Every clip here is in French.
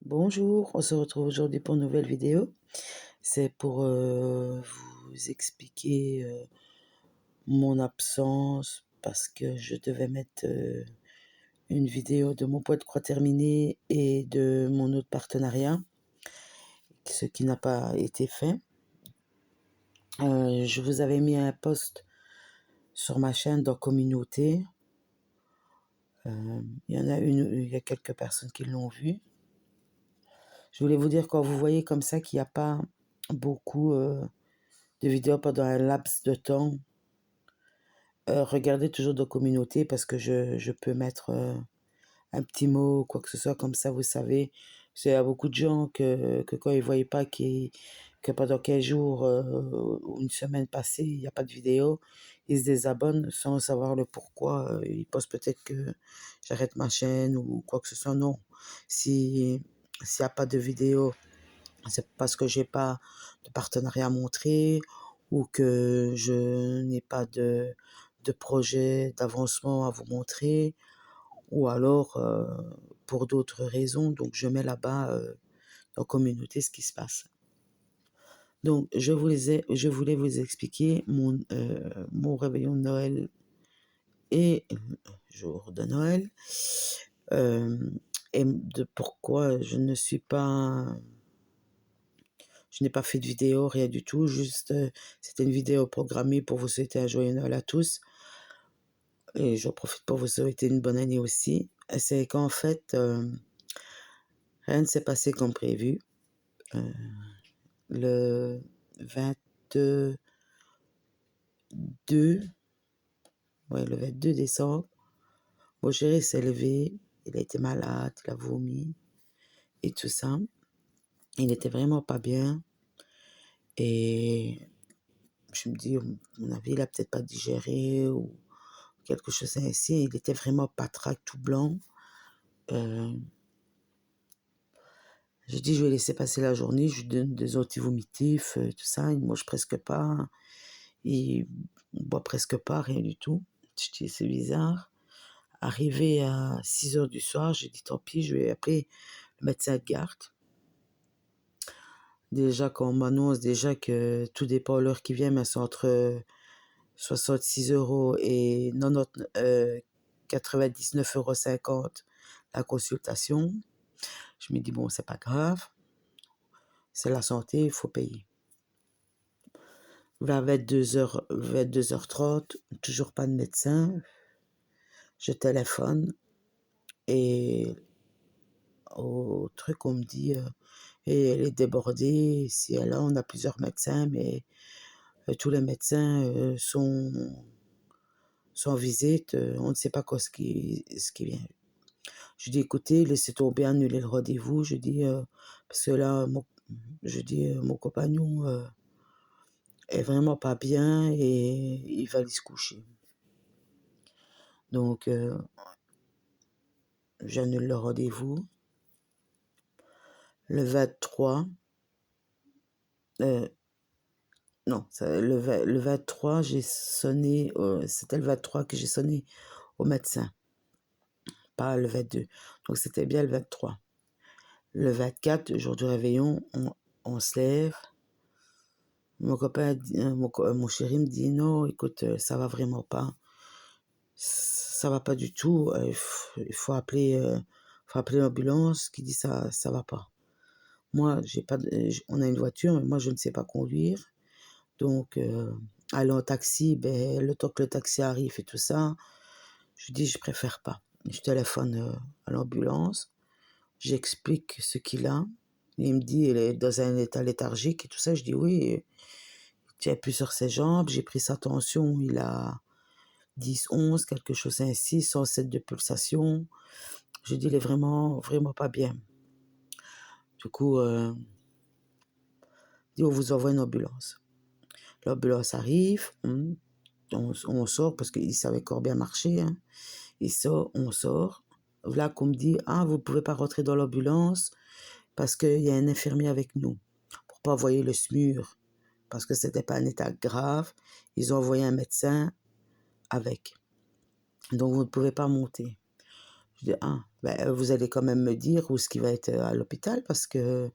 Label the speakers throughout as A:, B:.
A: Bonjour, on se retrouve aujourd'hui pour une nouvelle vidéo. C'est pour vous expliquer mon absence parce que je devais mettre une vidéo de mon poids de croix terminé et de mon autre partenariat, ce qui n'a pas été fait. Je vous avais mis un post sur ma chaîne dans communauté. Il y a quelques personnes qui l'ont vu. Je voulais vous dire, quand vous voyez comme ça qu'il n'y a pas beaucoup de vidéos pendant un laps de temps, regardez toujours dans communauté parce que je peux mettre un petit mot, quoi que ce soit, comme ça, vous savez. Parce qu'il y a beaucoup de gens que quand ils ne voient pas que pendant 15 jours ou une semaine passée, il n'y a pas de vidéo, ils se désabonnent sans savoir le pourquoi. Ils pensent peut-être que j'arrête ma chaîne ou quoi que ce soit. Non. S'il n'y a pas de vidéo, c'est parce que j'ai pas de partenariat à montrer ou que je n'ai pas de projet d'avancement à vous montrer, ou alors pour d'autres raisons. Donc je mets là-bas dans la communauté ce qui se passe. Donc je voulais vous expliquer mon réveillon de Noël et jour de Noël, et de pourquoi je n'ai pas fait de vidéo, rien du tout, juste c'était une vidéo programmée pour vous souhaiter un joyeux Noël à tous. Et j'en profite pour vous souhaiter une bonne année aussi. C'est qu'en fait, rien ne s'est passé comme prévu. Le 22, le 22 décembre, mon chéri s'est levé, il a été malade, il a vomi et tout ça. Il n'était vraiment pas bien. Et je me dis, à mon avis, il a peut-être pas digéré ou quelque chose ainsi. Il était vraiment patraque, tout blanc. J'ai dit, je vais laisser passer la journée, je lui donne des antivomitifs, tout ça. Il ne mange presque pas, il ne boit presque pas, rien du tout. Je dis, c'est bizarre. Arrivé à 6 heures du soir, j'ai dit, tant pis, je vais appeler le médecin de garde. Déjà, quand on m'annonce déjà que tout dépend de l'heure qui vient, mais c'est entre 66 € et 99,50 € la consultation. Je me dis, bon, c'est pas grave, c'est la santé, il faut payer. Vers 22h30, toujours pas de médecin. Je téléphone et au truc, on me dit, et elle est débordée, si elle a, on a plusieurs médecins, mais tous les médecins sont en visite, on ne sait pas quoi ce qui vient. Je dis, écoutez, laissez tomber, annuler le rendez-vous. Je dis, parce que là, mon compagnon est vraiment pas bien et il va aller se coucher. Donc, j'annule le rendez-vous. Le 23, non, le 23, j'ai sonné, c'était le 23 que j'ai sonné au médecin, pas le 22. Donc, c'était bien le 23. Le 24, le jour du réveillon, on se lève. Mon copain, mon chéri me dit, non, écoute, ça va vraiment pas. Ça va pas du tout. Il faut appeler l'ambulance qui dit ça va pas. Moi, on a une voiture, mais moi, je ne sais pas conduire. Donc, aller en taxi, le temps que le taxi arrive et tout ça, je dis, je préfère pas. Je téléphone à l'ambulance, j'explique ce qu'il a. Il me dit, il est dans un état léthargique et tout ça. Je dis, oui, il tient plus sur ses jambes. J'ai pris sa tension, il a 10, 11, quelque chose ainsi, 107 de pulsation. Je dis, il est vraiment, vraiment pas bien. Du coup, dit, on vous envoie une ambulance. L'ambulance arrive, on sort parce qu'il savait encore bien marcher. Hein. Il sort, on sort. Là qu'on me dit, ah, vous ne pouvez pas rentrer dans l'ambulance parce qu'il y a un infirmier avec nous. Pour pas envoyer le SMUR, parce que c'était pas un état grave. Ils ont envoyé un médecin avec. Donc vous ne pouvez pas monter. Je dis: «Ah, ben, vous allez quand même me dire où est-ce qu'il va être, à l'hôpital parce que,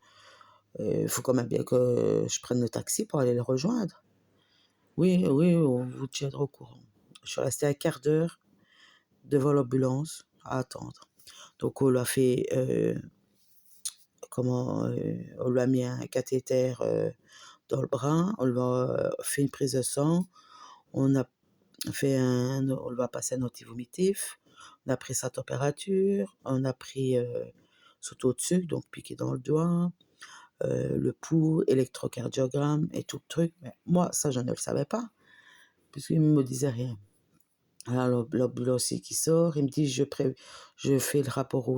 A: il faut quand même bien que je prenne le taxi pour aller le rejoindre». «Oui, oui, on vous tiendra au courant». Je suis restée un quart d'heure devant l'ambulance à attendre. Donc on l'a fait, on lui a mis un cathéter, dans le bras, on lui a fait une prise de sang, on a on lui a passé un antivomitif, on a pris sa température, on a pris, son taux de sucre, donc piqué dans le doigt, le pouls, électrocardiogramme et tout le truc. Mais moi, ça, je ne le savais pas, puisqu'il ne me disait rien. Alors l'ambulancier qui sort, il me dit: «Je fais le rapport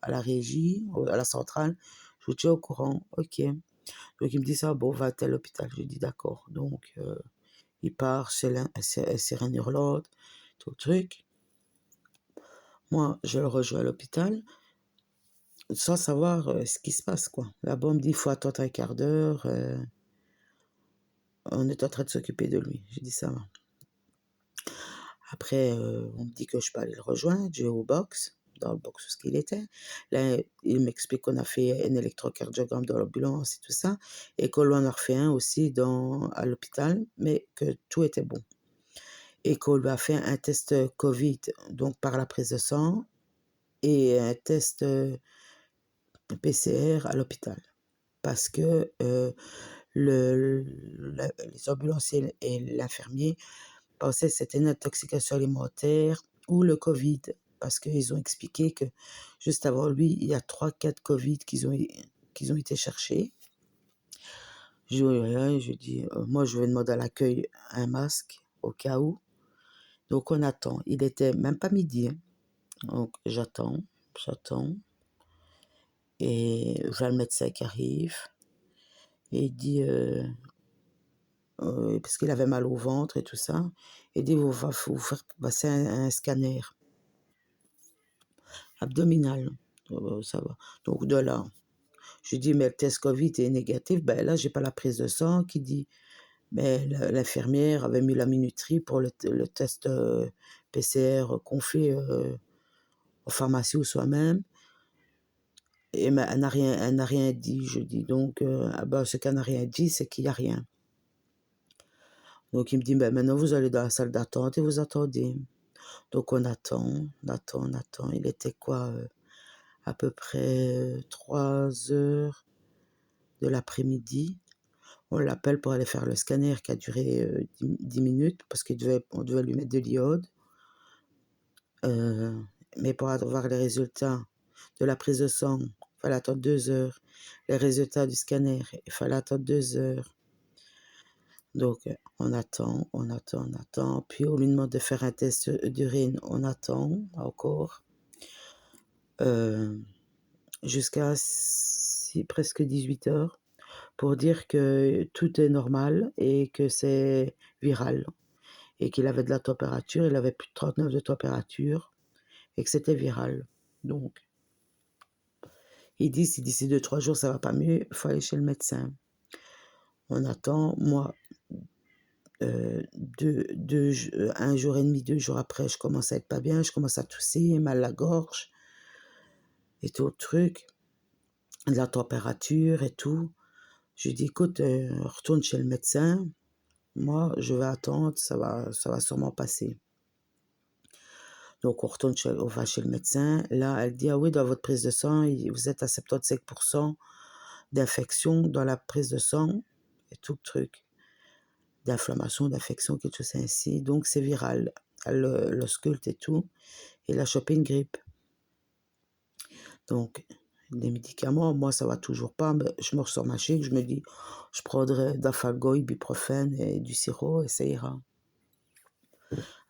A: à la régie, à la centrale, je vous tiens au courant». OK. Donc il me dit ça: «Bon, va à tel hôpital». Je lui dis: «D'accord». Donc il part chez sirène hurlante, tout le truc. Moi, je le rejoins à l'hôpital sans savoir, ce qui se passe, quoi. Là-bas, on me dit: «Il faut attendre un quart d'heure, on est en train de s'occuper de lui». J'ai dit: «Ça va». Après, on me dit que je peux aller le rejoindre, je vais au box, dans le box où ce qu'il était. Là, il m'explique qu'on a fait un électrocardiogramme dans l'ambulance et tout ça et qu'on lui en a refait un aussi à l'hôpital, mais que tout était bon et qu'on lui a fait un test, Covid, donc par la prise de sang et un test, PCR à l'hôpital. Parce que, les ambulanciers et l'infirmier pensaient que c'était une intoxication alimentaire ou le Covid. Parce qu'ils ont expliqué que juste avant lui, il y a 3-4 Covid qu'ils ont été chercher. Je dis: «Oui, oui, oui», je dis: moi je vais demander à l'accueil un masque au cas où». Donc on attend. Il était même pas midi, hein. Donc j'attends et je vois le médecin qui arrive et il dit, parce qu'il avait mal au ventre et tout ça, il dit: «On va vous faire passer un scanner abdominal». Ça va. Donc de là, je lui dis: «Mais le test Covid est négatif». Ben là, j'ai pas la prise de sang qui dit mais l'infirmière avait mis la minuterie pour le test, PCR qu'on fait, en pharmacie ou soi-même et mais elle n'a rien dit. Je dis donc ah bah, ce qu'elle n'a rien dit, c'est qu'il y a rien. Donc il me dit: «Ben maintenant vous allez dans la salle d'attente et vous attendez». Donc on attend. Il était quoi, à peu près, 3 heures de l'après-midi. On l'appelle pour aller faire le scanner qui a duré, 10 minutes parce on devait lui mettre de l'iode. Heu, mais pour avoir les résultats de la prise de sang, il fallait attendre 2 heures. Les résultats du scanner, il fallait attendre 2 heures. Donc on attend, on attend, on attend. Puis on lui demande de faire un test, d'urine, on attend encore, heu, jusqu'à presque 18 heures pour dire que tout est normal et que c'est viral et qu'il avait de la température, il avait plus de 39 de température et que c'était viral. Donc il dit: «Si d'ici 2-3 jours ça va pas mieux, il faut aller chez le médecin». On attend, moi, 1 jour et demi, 2 jours après, je commence à être pas bien, je commence à tousser, mal à la gorge et tout le truc, de la température et tout. Je lui dis: «Écoute, retourne chez le médecin, moi je vais attendre, ça va sûrement passer». Donc on va chez le médecin, là elle dit: «Ah oui, dans votre prise de sang, vous êtes à 75% d'infection dans la prise de sang» et tout le truc. D'inflammation, d'infection, quelque chose ainsi, donc c'est viral. Elle l'ausculte et tout, il a chopé une grippe. Donc des médicaments, moi ça va toujours pas, mais je me ressors ma chic, je me dis: «Je prendrai Dafalgo, ibuprofène et du sirop et ça ira».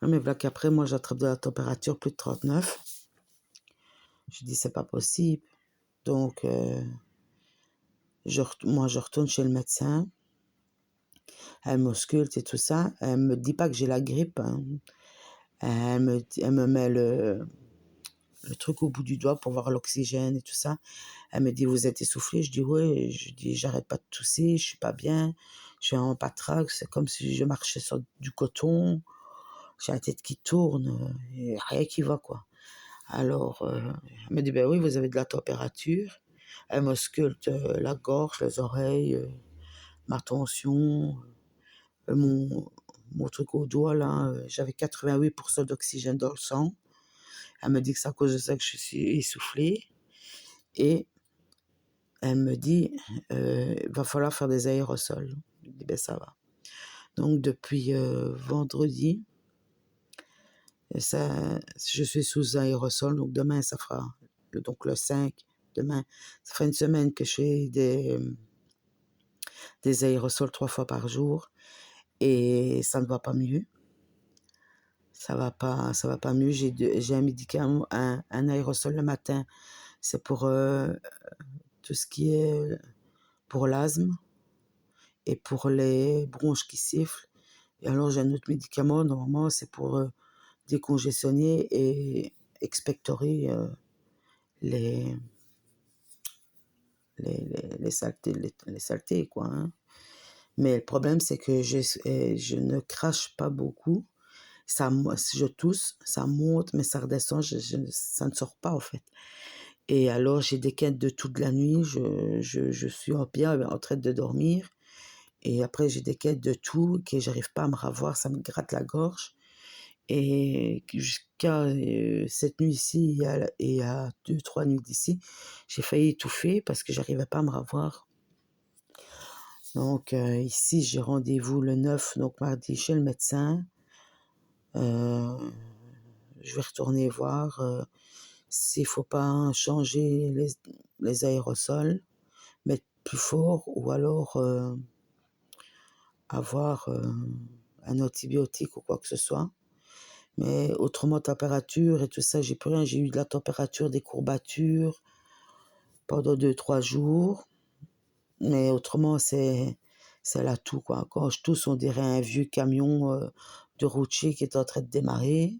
A: Non mais voilà qu'après moi j'attrape de la température plus de 39. Je dis: «C'est pas possible». Donc moi je retourne chez le médecin, elle m'ausculte et tout ça, elle me dit pas que j'ai la grippe, hein. Elle me met le truc au bout du doigt pour voir l'oxygène et tout ça. Elle me dit: «Vous êtes essoufflé?» Je dis: «Ouais». Je dis: «J'arrête pas de tousser, je suis pas bien, je suis en patraque, c'est comme si je marchais sur du coton, j'ai la tête qui tourne, et rien qui va, quoi». Alors, elle me dit: «Ben oui, vous avez de la température». Elle m'ausculte, la gorge, les oreilles, ma tension, mon truc au doigt là, j'avais 88 d'oxygène dans le sang. Elle me dit que c'est à cause de ça que je suis essoufflée et elle me dit: «Va falloir faire des aérosols». Je dis: «Beh, ça va». Donc depuis, vendredi, ça je suis sous aérosol, donc demain ça fera donc le 5, demain, ça fera une semaine que je fais des aérosols 3 fois par jour et ça ne va pas mieux. Ça va pas mieux. J'ai un médicament, un aérosol le matin, c'est pour, tout ce qui est pour l'asthme et pour les bronches qui sifflent et alors j'ai un autre médicament, normalement c'est pour, décongestionner et expectorer, les saletés quoi, hein. Mais le problème c'est que je ne crache pas beaucoup. Je tousse, ça monte, mais ça redescend, ça ne sort pas en fait. Et alors j'ai des quêtes de toute la nuit, je suis bien en train de dormir et après j'ai des quêtes de tout, que j'arrive pas à me ravoir, ça me gratte la gorge et jusqu'à, cette nuit-ci et à 2-3 nuits d'ici, j'ai failli étouffer parce que j'arrivais pas à me ravoir. Donc ici j'ai rendez-vous le 9, donc mardi chez le médecin. Heu, je vais retourner voir, s'il faut pas changer les aérosols, mettre plus fort ou alors, avoir, un antibiotique ou quoi que ce soit. Mais autrement température et tout ça, j'ai plus rien. J'ai eu de la température, des courbatures pendant 2-3 jours, mais autrement c'est la toux, quoi. Quand je tousse, on dirait un vieux camion, de routier qui est en train de démarrer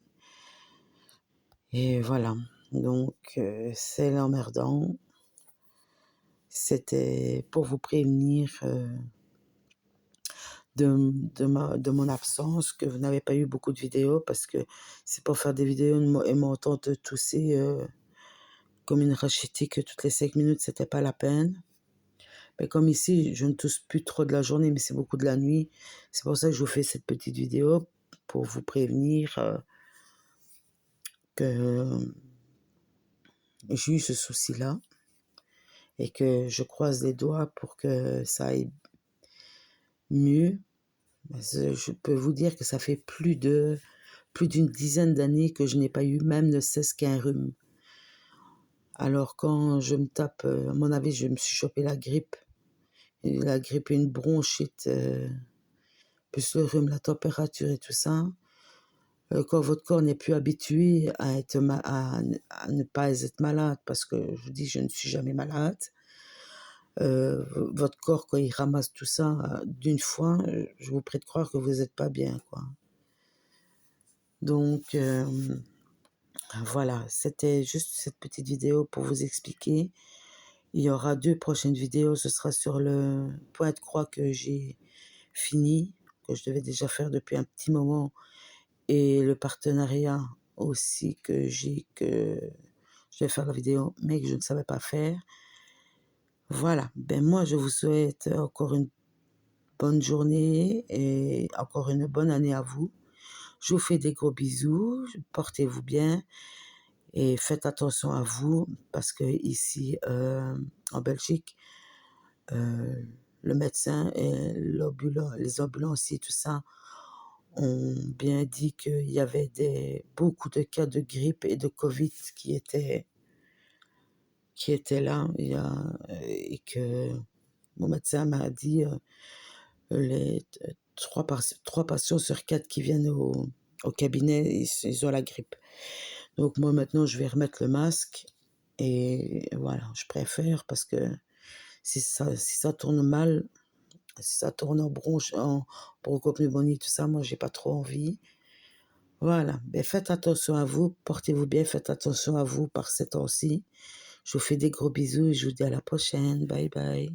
A: et voilà. Donc c'est l'emmerdant. C'était pour vous prévenir, de mon absence, que vous n'avez pas eu beaucoup de vidéos parce que c'est pour faire des vidéos et m'entendre tousser, comme une rachitique toutes les 5 minutes, c'était pas la peine. Mais comme ici, je ne tousse plus trop de la journée, mais c'est beaucoup de la nuit. C'est pour ça que je vous fais cette petite vidéo pour vous prévenir, que j'ai eu ce souci-là et que je croise les doigts pour que ça aille mieux. Je peux vous dire que ça fait plus d'une dizaine d'années que je n'ai pas eu même ne cesse qu'un rhume. Alors quand je me tape, à mon avis, je me suis chopé la grippe. Et la grippe et une bronchite, plus le rhume, la température et tout ça. Quand votre corps n'est plus habitué à à ne pas être malade, parce que je vous dis, je ne suis jamais malade. Votre corps, quand il ramasse tout ça d'une fois, je vous prie de croire que vous n'êtes pas bien, quoi. Donc voilà, c'était juste cette petite vidéo pour vous expliquer. Il y aura 2 prochaines vidéos, ce sera sur le point de croix que j'ai fini, que je devais déjà faire depuis un petit moment et le partenariat aussi que je vais faire la vidéo, mais que je ne savais pas faire. Voilà, ben moi je vous souhaite encore une bonne journée et encore une bonne année à vous. Je vous fais des gros bisous, portez-vous bien et faites attention à vous parce que ici en Belgique, le médecin et les ambulanciers, tout ça, ont bien dit qu'il y avait beaucoup de cas de grippe et de Covid qui étaient là. Et que mon médecin m'a dit les 3 patients sur 4 qui viennent au cabinet, ils ont la grippe. Donc moi maintenant, je vais remettre le masque et voilà, je préfère parce que si ça tourne mal, si ça tourne en bronche, en bronchopneumonie, tout ça, moi j'ai pas trop envie. Voilà, ben faites attention à vous, portez-vous bien, faites attention à vous par ces temps-ci. Je vous fais des gros bisous et je vous dis à la prochaine. Bye bye.